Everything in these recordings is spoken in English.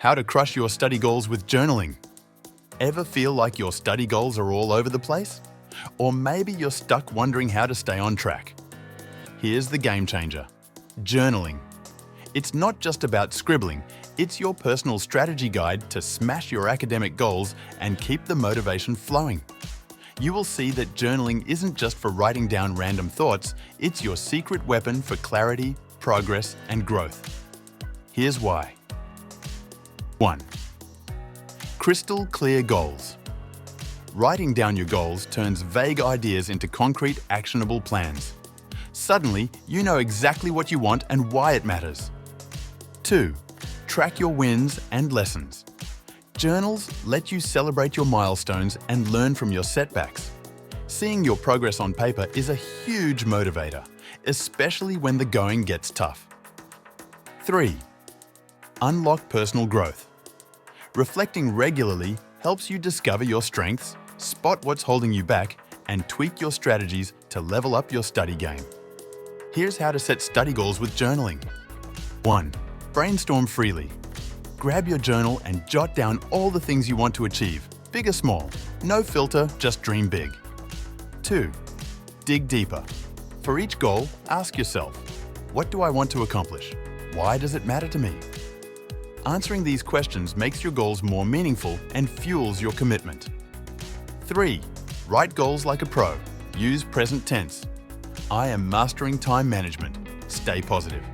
How to crush your study goals with journaling. Ever feel like your study goals are all over the place? Or maybe you're stuck wondering how to stay on track. Here's the game changer: journaling. It's not just about scribbling, it's your personal strategy guide to smash your academic goals and keep the motivation flowing. You will see that journaling isn't just for writing down random thoughts, it's your secret weapon for clarity, progress, and growth. Here's why. 1. Crystal clear goals. Writing down your goals turns vague ideas into concrete, actionable plans. Suddenly, you know exactly what you want and why it matters. 2. Track your wins and lessons. Journals let you celebrate your milestones and learn from your setbacks. Seeing your progress on paper is a huge motivator, especially when the going gets tough. 3. Unlock personal growth. Reflecting regularly helps you discover your strengths, spot what's holding you back, and tweak your strategies to level up your study game. Here's how to set study goals with journaling. 1. Brainstorm freely. Grab your journal and jot down all the things you want to achieve, big or small. No filter, just dream big. 2. Dig deeper. For each goal, ask yourself, what do I want to accomplish? Why does it matter to me? Answering these questions makes your goals more meaningful and fuels your commitment. 3. Write goals like a pro. Use present tense. I am mastering time management. Stay positive.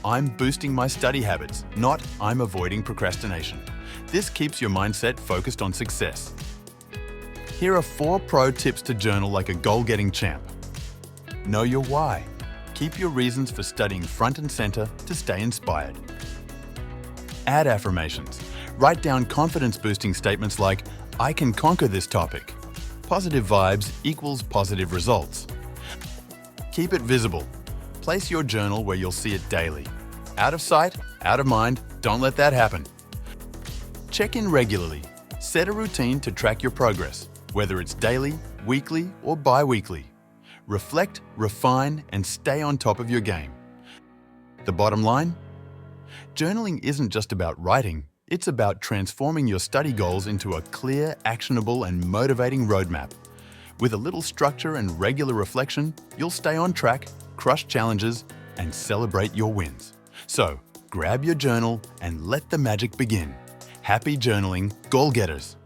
I'm boosting my study habits, not I'm avoiding procrastination. This keeps your mindset focused on success. Here are 4 pro tips to journal like a goal-getting champ. Know your why. Keep your reasons for studying front and center to stay inspired. Add affirmations. Write down confidence-boosting statements like, I can conquer this topic. Positive vibes equals positive results. Keep it visible. Place your journal where you'll see it daily. Out of sight, out of mind, don't let that happen. Check in regularly. Set a routine to track your progress, whether it's daily, weekly, or bi-weekly. Reflect, refine, and stay on top of your game. The bottom line? Journaling isn't just about writing, it's about transforming your study goals into a clear, actionable, and motivating roadmap. With a little structure and regular reflection, you'll stay on track, crush challenges, and celebrate your wins. So, grab your journal and let the magic begin. Happy journaling, goal-getters!